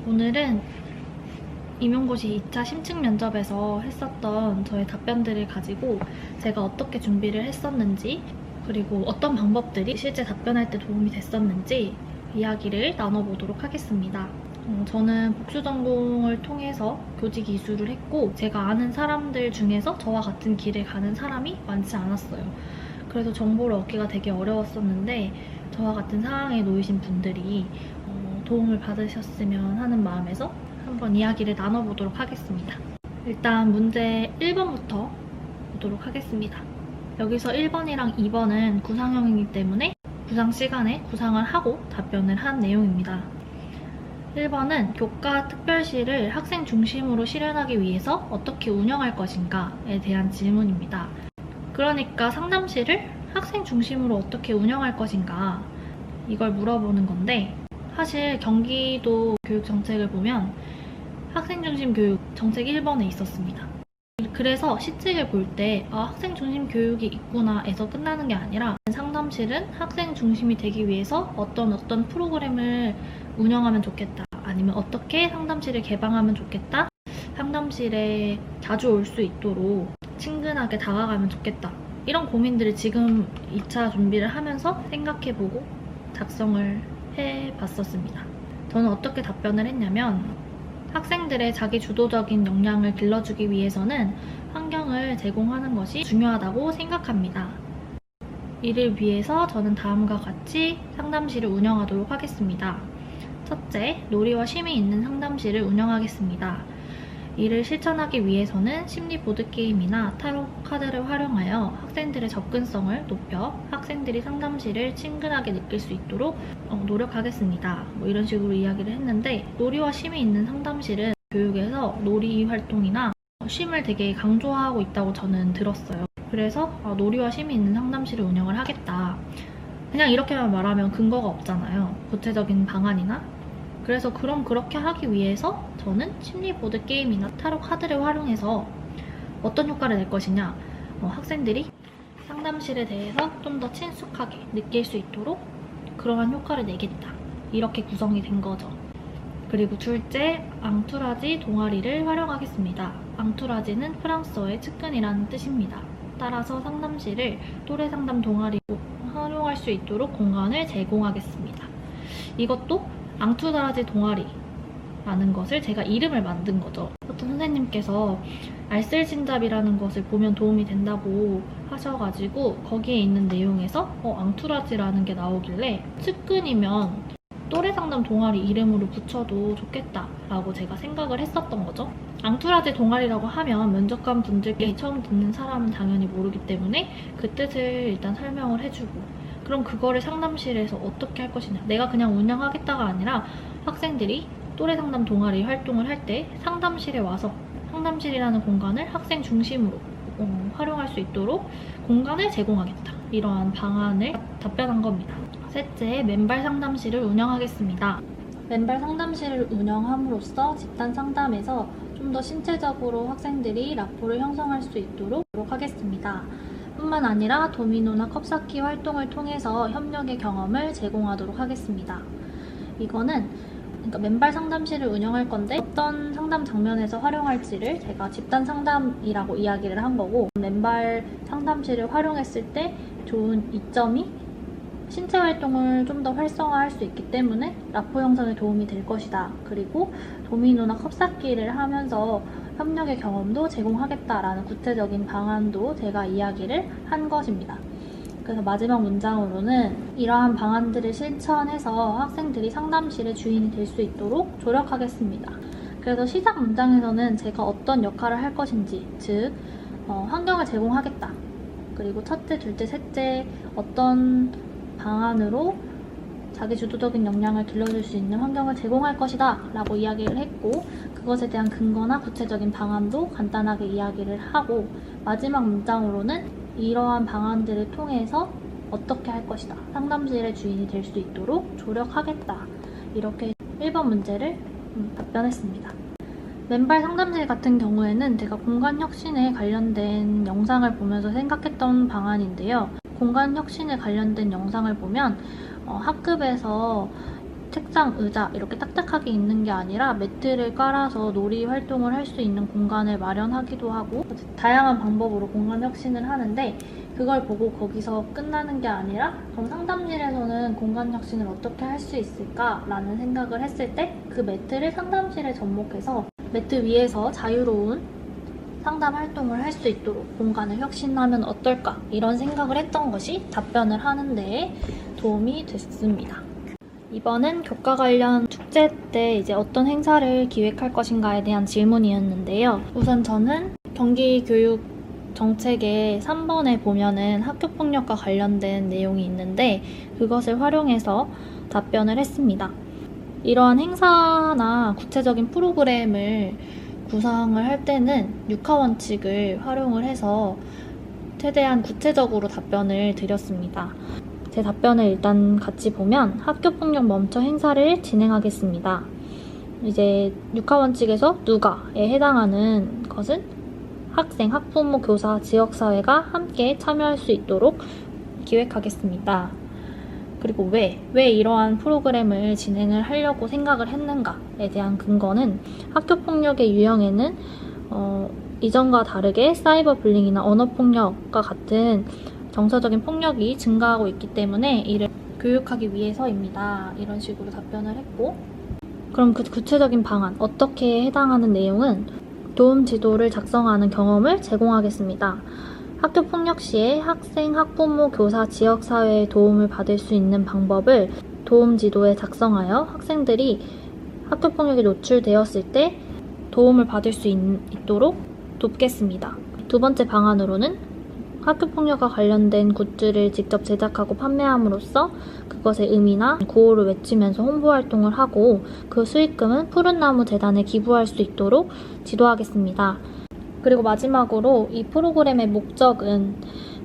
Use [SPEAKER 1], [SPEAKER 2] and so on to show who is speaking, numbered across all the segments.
[SPEAKER 1] 오늘은 임용고시 2차 심층 면접에서 했었던 저의 답변들을 가지고 제가 어떻게 준비를 했었는지, 그리고 어떤 방법들이 실제 답변할 때 도움이 됐었는지 이야기를 나눠보도록 하겠습니다. 저는 복수전공을 통해서 교직 이수를 했고, 제가 아는 사람들 중에서 저와 같은 길을 가는 사람이 많지 않았어요. 그래서 정보를 얻기가 되게 어려웠었는데, 저와 같은 상황에 놓이신 분들이 도움을 받으셨으면 하는 마음에서 한번 이야기를 나눠보도록 하겠습니다. 일단 문제 1번부터 보도록 하겠습니다. 여기서 1번이랑 2번은 구상형이기 때문에 구상 시간에 구상을 하고 답변을 한 내용입니다. 1번은 교과 특별시를 학생 중심으로 실현하기 위해서 어떻게 운영할 것인가에 대한 질문입니다. 그러니까 상담실을 학생 중심으로 어떻게 운영할 것인가, 이걸 물어보는 건데, 사실 경기도 교육 정책을 보면 학생 중심 교육 정책 1번에 있었습니다. 그래서 시책을 볼 때 학생 중심 교육이 있구나에서 끝나는 게 아니라, 상담실은 학생 중심이 되기 위해서 어떤 프로그램을 운영하면 좋겠다, 아니면 어떻게 상담실을 개방하면 좋겠다, 상담실에 자주 올 수 있도록 친근하게 다가가면 좋겠다, 이런 고민들을 지금 2차 준비를 하면서 생각해보고 작성을 해봤었습니다. 저는 어떻게 답변을 했냐면, 학생들의 자기 주도적인 역량을 길러주기 위해서는 환경을 제공하는 것이 중요하다고 생각합니다. 이를 위해서 저는 다음과 같이 상담실을 운영하도록 하겠습니다. 첫째, 놀이와 쉼이 있는 상담실을 운영하겠습니다. 이를 실천하기 위해서는 심리 보드게임이나 타로 카드를 활용하여 학생들의 접근성을 높여 학생들이 상담실을 친근하게 느낄 수 있도록 노력하겠습니다. 이런 식으로 이야기를 했는데, 놀이와 쉼이 있는 상담실은 교육에서 놀이 활동이나 쉼을 되게 강조하고 있다고 저는 들었어요. 그래서 놀이와 쉼이 있는 상담실을 운영을 하겠다. 그냥 이렇게만 말하면 근거가 없잖아요. 구체적인 방안이나. 그래서 그렇게 하기 위해서 저는 심리보드 게임이나 타로 카드를 활용해서 어떤 효과를 낼 것이냐, 학생들이 상담실에 대해서 좀 더 친숙하게 느낄 수 있도록 그러한 효과를 내겠다, 이렇게 구성이 된 거죠. 그리고 둘째, 앙투라지 동아리를 활용하겠습니다. 앙투라지는 프랑스어의 측근이라는 뜻입니다. 따라서 상담실을 또래 상담 동아리로 활용할 수 있도록 공간을 제공하겠습니다. 이것도 앙투라지 동아리라는 것을 제가 이름을 만든 거죠. 어떤 선생님께서 알쓸진잡이라는 것을 보면 도움이 된다고 하셔가지고 거기에 있는 내용에서 앙투라지라는 게 나오길래, 측근이면 또래상담 동아리 이름으로 붙여도 좋겠다라고 제가 생각을 했었던 거죠. 앙투라지 동아리라고 하면 면접관 분들께 처음 듣는 사람은 당연히 모르기 때문에 그 뜻을 일단 설명을 해주고, 그럼 그거를 상담실에서 어떻게 할 것이냐, 내가 그냥 운영하겠다가 아니라 학생들이 또래상담 동아리 활동을 할 때 상담실에 와서 상담실이라는 공간을 학생 중심으로 활용할 수 있도록 공간을 제공하겠다, 이러한 방안을 답변한 겁니다. 셋째, 맨발 상담실을 운영하겠습니다. 맨발 상담실을 운영함으로써 집단 상담에서 좀 더 신체적으로 학생들이 라포를 형성할 수 있도록 하겠습니다. 뿐만 아니라 도미노나 컵쌓기 활동을 통해서 협력의 경험을 제공하도록 하겠습니다. 이거는 맨발 상담실을 운영할 건데 어떤 상담 장면에서 활용할지를 제가 집단 상담이라고 이야기를 한 거고, 맨발 상담실을 활용했을 때 좋은 이점이 신체 활동을 좀 더 활성화할 수 있기 때문에 라포 형성에 도움이 될 것이다. 그리고 도미노나 컵쌓기를 하면서 협력의 경험도 제공하겠다라는 구체적인 방안도 제가 이야기를 한 것입니다. 그래서 마지막 문장으로는 이러한 방안들을 실천해서 학생들이 상담실의 주인이 될 수 있도록 조력하겠습니다. 그래서 시작 문장에서는 제가 어떤 역할을 할 것인지, 즉 환경을 제공하겠다, 그리고 첫째, 둘째, 셋째 어떤 방안으로 자기 주도적인 역량을 길러줄 수 있는 환경을 제공할 것이다 라고 이야기를 했고, 그것에 대한 근거나 구체적인 방안도 간단하게 이야기를 하고, 마지막 문장으로는 이러한 방안들을 통해서 어떻게 할 것이다, 상담실의 주인이 될 수 있도록 조력하겠다, 이렇게 1번 문제를 답변했습니다. 맨발 상담실 같은 경우에는 제가 공간혁신에 관련된 영상을 보면서 생각했던 방안인데요. 공간혁신에 관련된 영상을 보면 학급에서 책상, 의자 이렇게 딱딱하게 있는 게 아니라 매트를 깔아서 놀이 활동을 할 수 있는 공간을 마련하기도 하고 다양한 방법으로 공간 혁신을 하는데 그걸 보고 거기서 끝나는 게 아니라 그럼 상담실에서는 공간 혁신을 어떻게 할 수 있을까라는 생각을 했을 때 그 매트를 상담실에 접목해서 매트 위에서 자유로운 상담 활동을 할 수 있도록 공간을 혁신하면 어떨까 이런 생각을 했던 것이 답변을 하는 데 도움이 됐습니다. 이번은 교과 관련 축제 때 이제 어떤 행사를 기획할 것인가에 대한 질문이었는데요. 우선 저는 경기교육 정책의 3번에 보면은 학교폭력과 관련된 내용이 있는데 그것을 활용해서 답변을 했습니다. 이러한 행사나 구체적인 프로그램을 구상을 할 때는 육하 원칙을 활용을 해서 최대한 구체적으로 답변을 드렸습니다. 제 답변을 일단 같이 보면 학교폭력 멈춰 행사를 진행하겠습니다. 이제 육하 원칙에서 누가에 해당하는 것은 학생, 학부모, 교사, 지역사회가 함께 참여할 수 있도록 기획하겠습니다. 그리고 왜 이러한 프로그램을 진행을 하려고 생각을 했는가에 대한 근거는 학교폭력의 유형에는 이전과 다르게 사이버 불링이나 언어폭력과 같은 정서적인 폭력이 증가하고 있기 때문에 이를 교육하기 위해서입니다. 이런 식으로 답변을 했고 그럼 그 구체적인 방안, 어떻게 해당하는 내용은 도움 지도를 작성하는 경험을 제공하겠습니다. 학교 폭력 시에 학생, 학부모, 교사, 지역사회의 도움을 받을 수 있는 방법을 도움 지도에 작성하여 학생들이 학교 폭력에 노출되었을 때 도움을 받을 수 있도록 돕겠습니다. 두 번째 방안으로는 학교폭력과 관련된 굿즈를 직접 제작하고 판매함으로써 그것의 의미나 구호를 외치면서 홍보활동을 하고 그 수익금은 푸른나무 재단에 기부할 수 있도록 지도하겠습니다. 그리고 마지막으로 이 프로그램의 목적은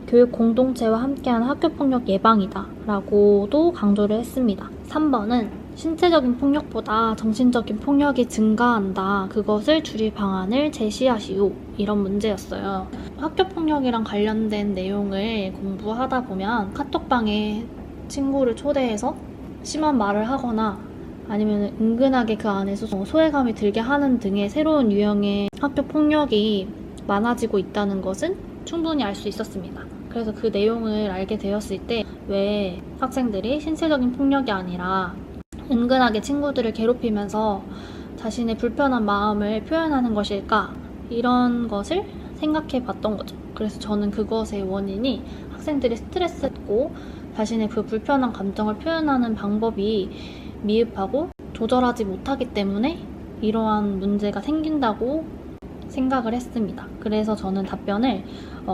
[SPEAKER 1] 교육 공동체와 함께하는 학교폭력 예방이다 라고도 강조를 했습니다. 3번은 신체적인 폭력보다 정신적인 폭력이 증가한다. 그것을 줄일 방안을 제시하시오. 이런 문제였어요. 학교폭력이랑 관련된 내용을 공부하다 보면 카톡방에 친구를 초대해서 심한 말을 하거나 아니면 은근하게 그 안에서 소외감이 들게 하는 등의 새로운 유형의 학교폭력이 많아지고 있다는 것은 충분히 알 수 있었습니다. 그래서 그 내용을 알게 되었을 때 왜 학생들이 신체적인 폭력이 아니라 은근하게 친구들을 괴롭히면서 자신의 불편한 마음을 표현하는 것일까? 이런 것을 생각해 봤던 거죠. 그래서 저는 그것의 원인이 학생들이 스트레스고 자신의 그 불편한 감정을 표현하는 방법이 미흡하고 조절하지 못하기 때문에 이러한 문제가 생긴다고 생각을 했습니다. 그래서 저는 답변을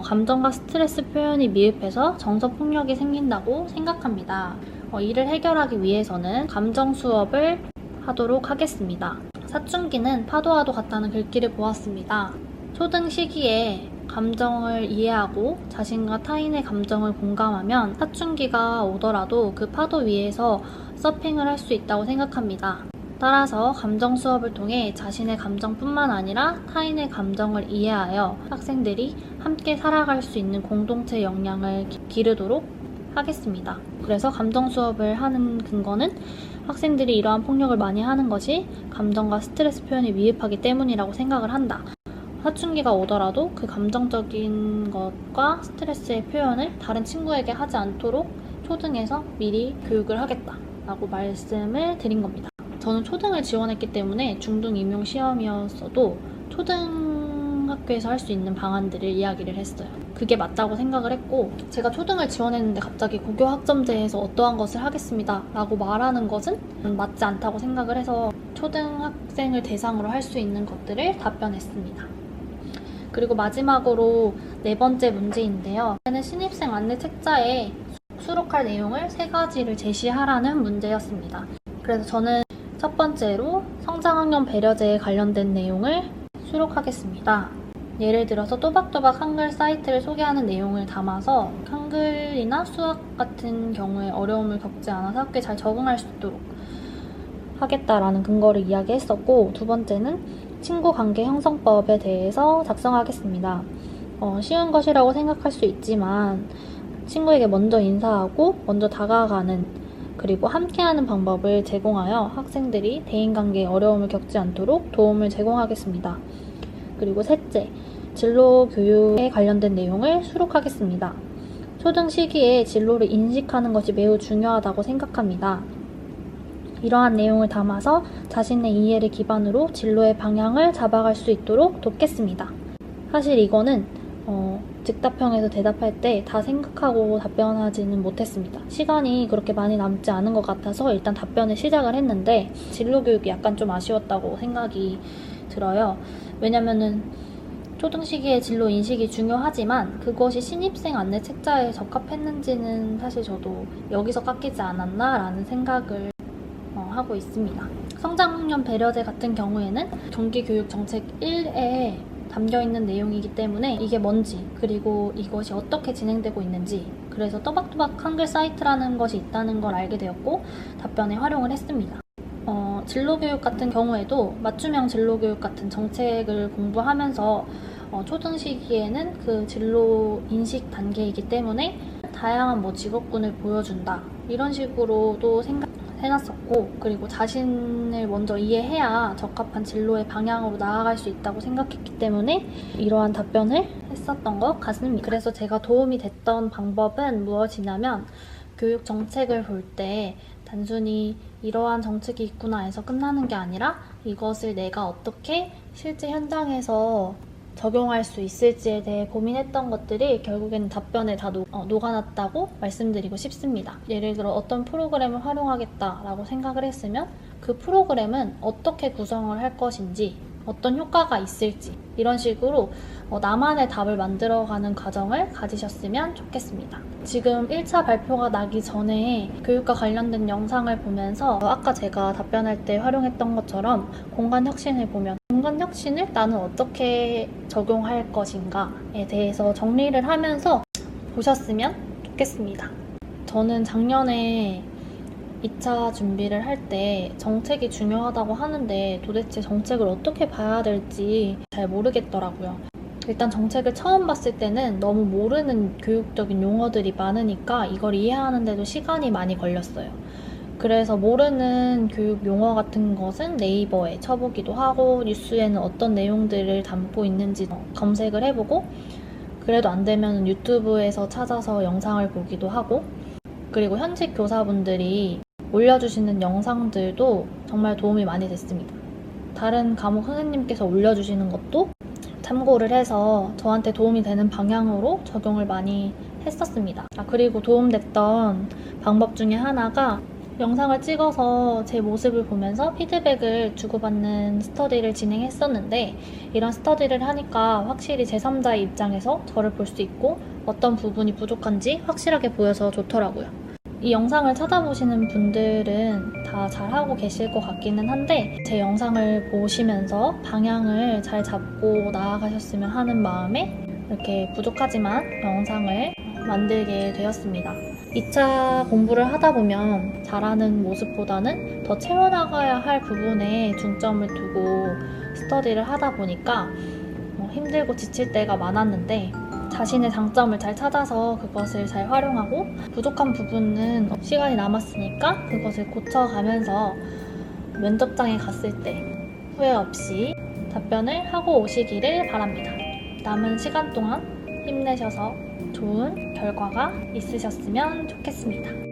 [SPEAKER 1] 감정과 스트레스 표현이 미흡해서 정서폭력이 생긴다고 생각합니다. 이를 해결하기 위해서는 감정 수업을 하도록 하겠습니다. 사춘기는 파도와도 같다는 글귀를 보았습니다. 초등 시기에 감정을 이해하고 자신과 타인의 감정을 공감하면 사춘기가 오더라도 그 파도 위에서 서핑을 할 수 있다고 생각합니다. 따라서 감정 수업을 통해 자신의 감정뿐만 아니라 타인의 감정을 이해하여 학생들이 함께 살아갈 수 있는 공동체 역량을 기르도록 하겠습니다. 그래서 감정 수업을 하는 근거는 학생들이 이러한 폭력을 많이 하는 것이 감정과 스트레스 표현이 미흡하기 때문이라고 생각을 한다. 사춘기가 오더라도 그 감정적인 것과 스트레스의 표현을 다른 친구에게 하지 않도록 초등에서 미리 교육을 하겠다라고 말씀을 드린 겁니다. 저는 초등을 지원했기 때문에 중등 임용 시험이었어도 초등학교에서 할 수 있는 방안들을 이야기를 했어요. 그게 맞다고 생각을 했고 제가 초등을 지원했는데 갑자기 고교학점제에서 어떠한 것을 하겠습니다 라고 말하는 것은 맞지 않다고 생각을 해서 초등학생을 대상으로 할 수 있는 것들을 답변했습니다. 그리고 마지막으로 네 번째 문제인데요. 신입생 안내 책자에 수록할 내용을 3가지를 제시하라는 문제였습니다. 그래서 저는 첫 번째로 성장학년 배려제에 관련된 내용을 수록하겠습니다. 예를 들어서 또박또박 한글 사이트를 소개하는 내용을 담아서 한글이나 수학 같은 경우에 어려움을 겪지 않아서 학교에 잘 적응할 수 있도록 하겠다라는 근거를 이야기했었고, 두 번째는 친구 관계 형성법에 대해서 작성하겠습니다. 쉬운 것이라고 생각할 수 있지만 친구에게 먼저 인사하고 먼저 다가가는 그리고 함께하는 방법을 제공하여 학생들이 대인관계에 어려움을 겪지 않도록 도움을 제공하겠습니다. 그리고 셋째, 진로 교육에 관련된 내용을 수록하겠습니다. 초등 시기에 진로를 인식하는 것이 매우 중요하다고 생각합니다. 이러한 내용을 담아서 자신의 이해를 기반으로 진로의 방향을 잡아갈 수 있도록 돕겠습니다. 사실 이거는 즉답형에서 대답할 때 다 생각하고 답변하지는 못했습니다. 시간이 그렇게 많이 남지 않은 것 같아서 일단 답변을 시작을 했는데 진로교육이 약간 좀 아쉬웠다고 생각이 들어요. 왜냐면은 초등 시기에 진로 인식이 중요하지만 그것이 신입생 안내 책자에 적합했는지는 사실 저도 여기서 깎이지 않았나 라는 생각을 하고 있습니다. 성장학년 배려제 같은 경우에는 정기교육정책 1에 담겨있는 내용이기 때문에 이게 뭔지 그리고 이것이 어떻게 진행되고 있는지 그래서 또박또박 한글 사이트라는 것이 있다는 걸 알게 되었고 답변에 활용을 했습니다. 진로교육 같은 경우에도 맞춤형 진로교육 같은 정책을 공부하면서 초등 시기에는 그 진로 인식 단계이기 때문에 다양한 직업군을 보여준다 이런 식으로도 생각해놨었고 그리고 자신을 먼저 이해해야 적합한 진로의 방향으로 나아갈 수 있다고 생각했기 때문에 이러한 답변을 했었던 것 같습니다. 그래서 제가 도움이 됐던 방법은 무엇이냐면 교육 정책을 볼 때 단순히 이러한 정책이 있구나 해서 끝나는 게 아니라 이것을 내가 어떻게 실제 현장에서 적용할 수 있을지에 대해 고민했던 것들이 결국에는 답변에 다 녹아났다고 말씀드리고 싶습니다. 예를 들어 어떤 프로그램을 활용하겠다라고 생각을 했으면 그 프로그램은 어떻게 구성을 할 것인지 어떤 효과가 있을지 이런 식으로 나만의 답을 만들어가는 과정을 가지셨으면 좋겠습니다. 지금 1차 발표가 나기 전에 교육과 관련된 영상을 보면서 아까 제가 답변할 때 활용했던 것처럼 공간혁신을 보면 공간혁신을 나는 어떻게 적용할 것인가에 대해서 정리를 하면서 보셨으면 좋겠습니다. 저는 작년에 2차 준비를 할 때 정책이 중요하다고 하는데 도대체 정책을 어떻게 봐야 될지 잘 모르겠더라고요. 일단 정책을 처음 봤을 때는 너무 모르는 교육적인 용어들이 많으니까 이걸 이해하는데도 시간이 많이 걸렸어요. 그래서 모르는 교육 용어 같은 것은 네이버에 쳐보기도 하고 뉴스에는 어떤 내용들을 담고 있는지 검색을 해보고 그래도 안 되면 유튜브에서 찾아서 영상을 보기도 하고 그리고 현직 교사분들이 올려주시는 영상들도 정말 도움이 많이 됐습니다. 다른 과목 선생님께서 올려주시는 것도 참고를 해서 저한테 도움이 되는 방향으로 적용을 많이 했었습니다. 그리고 도움됐던 방법 중에 하나가 영상을 찍어서 제 모습을 보면서 피드백을 주고받는 스터디를 진행했었는데 이런 스터디를 하니까 확실히 제3자의 입장에서 저를 볼 수 있고 어떤 부분이 부족한지 확실하게 보여서 좋더라고요. 이 영상을 찾아보시는 분들은 다 잘하고 계실 것 같기는 한데 제 영상을 보시면서 방향을 잘 잡고 나아가셨으면 하는 마음에 이렇게 부족하지만 영상을 만들게 되었습니다. 2차 공부를 하다 보면 잘하는 모습보다는 더 채워나가야 할 부분에 중점을 두고 스터디를 하다 보니까 힘들고 지칠 때가 많았는데 자신의 장점을 잘 찾아서 그것을 잘 활용하고 부족한 부분은 시간이 남았으니까 그것을 고쳐가면서 면접장에 갔을 때 후회 없이 답변을 하고 오시기를 바랍니다. 남은 시간 동안 힘내셔서 좋은 결과가 있으셨으면 좋겠습니다.